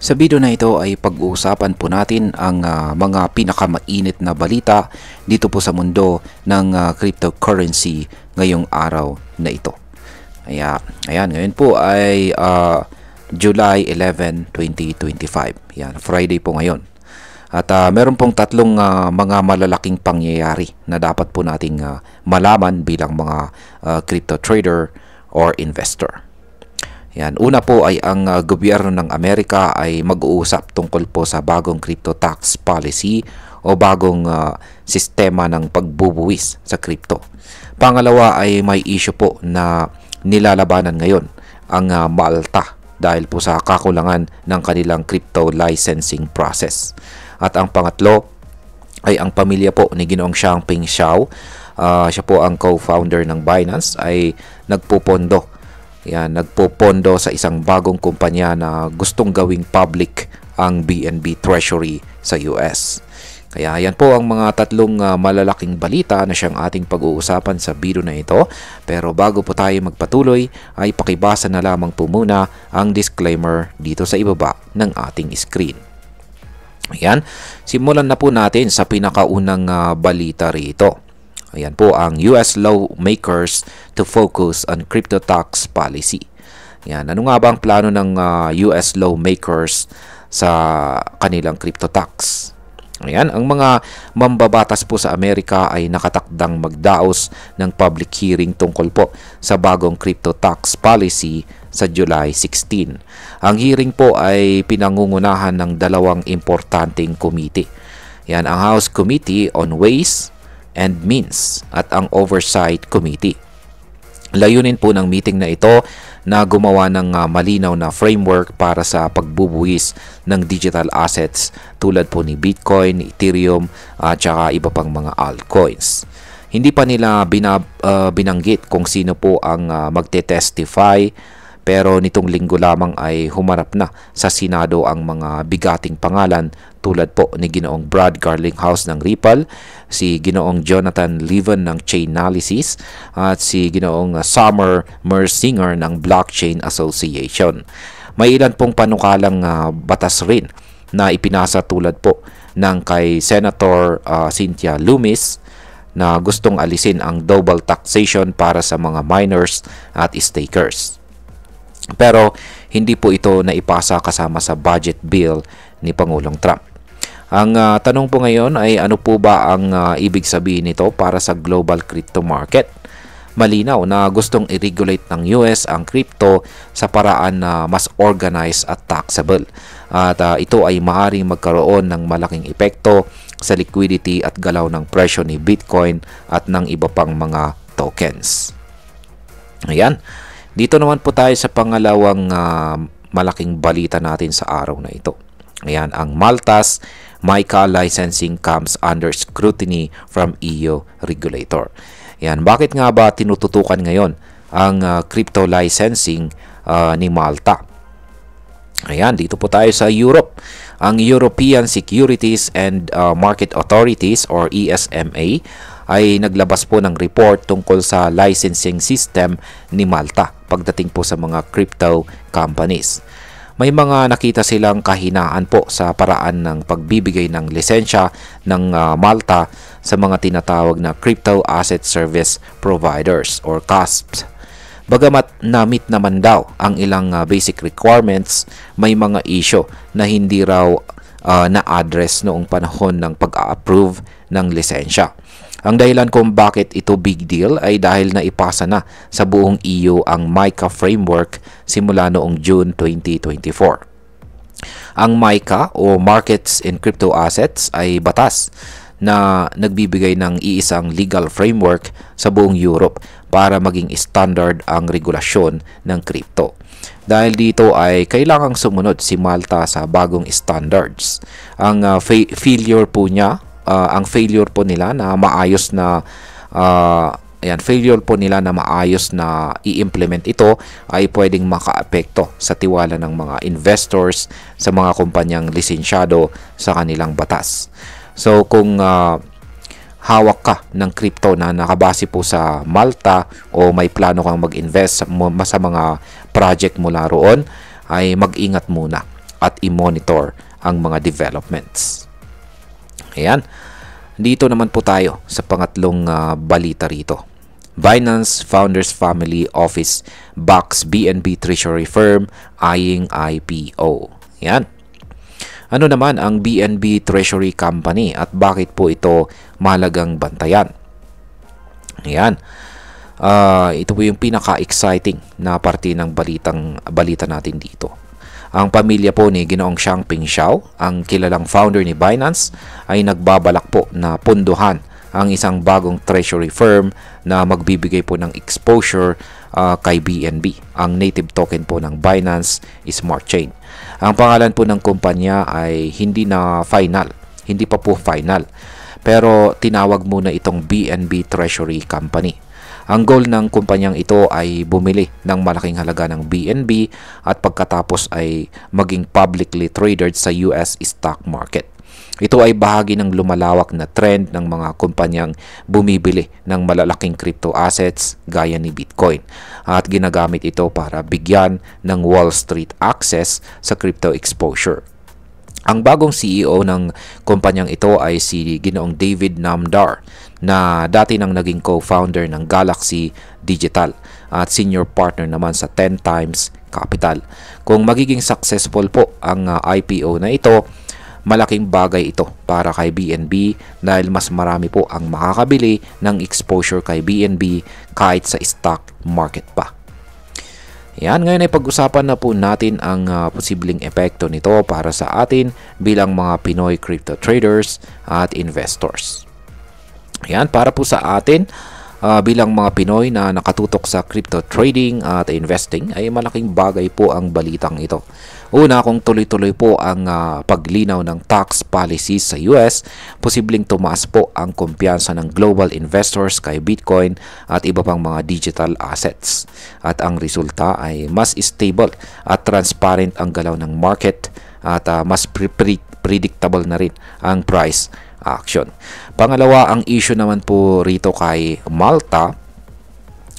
Sa video na ito ay pag-uusapan po natin ang mga pinakamainit na balita dito po sa mundo ng cryptocurrency ngayong araw na ito. Ayan, ngayon po ay July 11, 2025. Yan, Friday po ngayon. At meron pong tatlong mga malalaking pangyayari na dapat po nating malaman bilang mga crypto trader or investor. Yan. Una po ay ang gobyerno ng Amerika ay mag-uusap tungkol po sa bagong crypto tax policy o bagong sistema ng pagbubuwis sa crypto. Pangalawa ay may issue po na nilalabanan ngayon ang Malta dahil po sa kakulangan ng kanilang crypto licensing process. At ang pangatlo ay ang pamilya po ni Ginoong Changpeng Zhao, siya po ang co-founder ng Binance, ay nagpupondo sa isang bagong kumpanya na gustong gawing public ang BNB Treasury sa US. Kaya yan po ang mga tatlong malalaking balita na siyang ating pag-uusapan sa video na ito. Pero bago po tayo magpatuloy ay pakibasa na lamang po muna ang disclaimer dito sa ibaba ng ating screen. Ayan, simulan na po natin sa pinakaunang balita rito. Ayan po ang US lawmakers to focus on crypto tax policy. Ayan, ano nga ba ang plano ng US lawmakers sa kanilang crypto tax? Ayan, ang mga mambabatas po sa Amerika ay nakatakdang magdaos ng public hearing tungkol po sa bagong crypto tax policy sa July 16. Ang hearing po ay pinangungunahan ng dalawang importanteng committee. Ayan, ang House Committee on Ways and Means at ang Oversight Committee. Layunin po ng meeting na ito na gumawa ng malinaw na framework para sa pagbubuwis ng digital assets tulad po ni Bitcoin, Ethereum at saka iba pang mga altcoins. Hindi pa nila binanggit kung sino po ang magte-testify, pero nitong linggo lamang ay humarap na sa Senado ang mga bigating pangalan tulad po ni Ginoong Brad Garlinghouse ng Ripple, si Ginoong Jonathan Levin ng Chainalysis at si Ginoong Summer Mersinger ng Blockchain Association. May ilan pong panukalang batas rin na ipinasa tulad po ng kay Senator Cynthia Lummis na gustong alisin ang double taxation para sa mga miners at stakers. Pero hindi po ito naipasa kasama sa budget bill ni Pangulong Trump. Ang tanong po ngayon ay ano po ba ang ibig sabihin nito para sa global crypto market? Malinaw na gustong i-regulate ng US ang crypto sa paraan na mas organized at taxable. At ito ay maaaring magkaroon ng malaking epekto sa liquidity at galaw ng presyo ni Bitcoin at ng iba pang mga tokens. Ayan. Dito naman po tayo sa pangalawang malaking balita natin sa araw na ito. Ayan, ang Malta's MiCA licensing comes under scrutiny from EU regulator. Ayan, bakit nga ba tinututukan ngayon ang crypto licensing ni Malta? Ayan, dito po tayo sa Europe. Ang European Securities and Market Authorities or ESMA ay naglabas po ng report tungkol sa licensing system ni Malta pagdating po sa mga crypto companies. May mga nakita silang kahinaan po sa paraan ng pagbibigay ng lisensya ng Malta sa mga tinatawag na Crypto Asset Service Providers or CASPs. Bagamat na-meet naman daw ang ilang basic requirements, may mga issue na hindi raw na-address noong panahon ng pag-a-approve ng lisensya. Ang dahilan kung bakit ito big deal ay dahil naipasa na sa buong EU ang MiCA framework simula noong June 2024. Ang MiCA o Markets in Crypto Assets ay batas na nagbibigay ng iisang legal framework sa buong Europe para maging standard ang regulasyon ng crypto. Dahil dito ay kailangang sumunod si Malta sa bagong standards. Ang failure po nila na maayos na i-implement ito ay pwedeng makaapekto sa tiwala ng mga investors sa mga kumpanyang lisensyado sa kanilang batas. So kung hawak ka ng crypto na nakabase po sa Malta o may plano kang mag-invest sa mga project mula roon, ay mag-ingat muna at i-monitor ang mga developments. Ayan. Dito naman po tayo sa pangatlong balita rito. Binance Founders Family Office backs BNB Treasury Firm eyeing IPO. Yan. Ano naman ang BNB Treasury Company at bakit po ito mahalagang bantayan? Yan. Ito po yung pinaka-exciting na parte ng balita natin dito. Ang pamilya po ni Ginoong Changpeng Zhao, ang kilalang founder ni Binance, ay nagbabalak po na punduhan ang isang bagong treasury firm na magbibigay po ng exposure kay BNB, ang native token po ng Binance Smart Chain. Ang pangalan po ng kumpanya ay hindi pa po final, pero tinawag muna itong BNB Treasury Company. Ang goal ng kumpanyang ito ay bumili ng malaking halaga ng BNB at pagkatapos ay maging publicly traded sa US stock market. Ito ay bahagi ng lumalawak na trend ng mga kumpanyang bumibili ng malalaking crypto assets gaya ni Bitcoin at ginagamit ito para bigyan ng Wall Street access sa crypto exposure. Ang bagong CEO ng kumpanyang ito ay si Ginoong David Namdar na dati nang naging co-founder ng Galaxy Digital at senior partner naman sa 10 Times Capital. Kung magiging successful po ang IPO na ito, malaking bagay ito para kay BNB dahil mas marami po ang makakabili ng exposure kay BNB kahit sa stock market pa. Yan, ngayon ay pag-usapan na po natin ang posibleng epekto nito para sa atin bilang mga Pinoy crypto traders at investors. Yan, para po sa atin bilang mga Pinoy na nakatutok sa crypto trading at investing ay malaking bagay po ang balitang ito. Una, kung tuloy-tuloy po ang paglinaw ng tax policies sa US, posibleng tumaas po ang kumpiyansa ng global investors kay Bitcoin at iba pang mga digital assets. At ang resulta ay mas stable at transparent ang galaw ng market at mas predictable na rin ang price action. Pangalawa, ang issue naman po rito kay Malta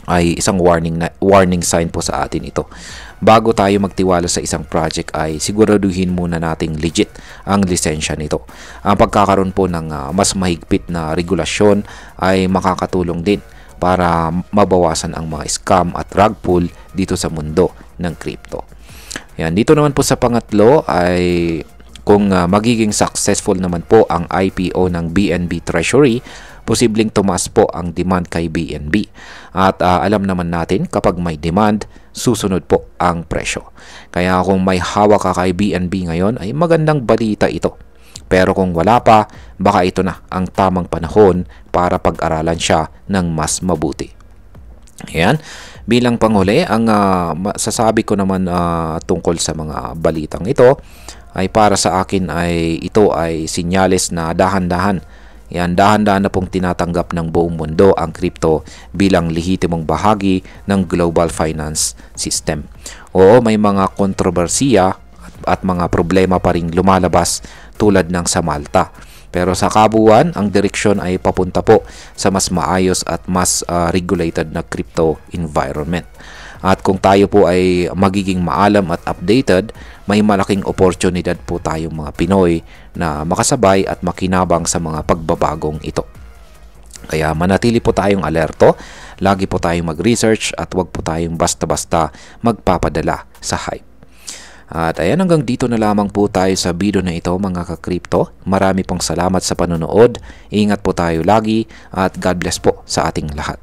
ay isang warning sign po sa atin ito. Bago tayo magtiwala sa isang project ay siguraduhin muna nating legit ang lisensya nito. Ang pagkakaroon po ng mas mahigpit na regulasyon ay makakatulong din para mabawasan ang mga scam at rug pull dito sa mundo ng crypto. Yan, dito naman po sa pangatlo ay kung magiging successful naman po ang IPO ng BNB Treasury, posibleng tumaas po ang demand kay BNB. At alam naman natin kapag may demand, susunod po ang presyo. Kaya kung may hawak ka kay BNB ngayon ay magandang balita ito. Pero kung wala pa, baka ito na ang tamang panahon para pag-aralan siya ng mas mabuti. Ayan. Bilang panghuli, ang masasabi ko naman tungkol sa mga balitang ito ay para sa akin ay ito ay sinyales na dahan-dahan. Yan, dahan-dahan na pong tinatanggap ng buong mundo ang crypto bilang lehitimong bahagi ng global finance system. Oo, may mga kontrobersiya at mga problema pa ring lumalabas tulad ng sa Malta. Pero sa kabuuan, ang direksyon ay papunta po sa mas maayos at mas regulated na crypto environment. At kung tayo po ay magiging maalam at updated, may malaking oportunidad po tayong mga Pinoy na makasabay at makinabang sa mga pagbabagong ito. Kaya manatili po tayong alerto, lagi po tayong mag-research at huwag po tayong basta-basta magpapadala sa hype. At ayan, hanggang dito na lamang po tayo sa video na ito mga ka-crypto. Marami pong salamat sa panonood. Ingat po tayo lagi at God bless po sa ating lahat.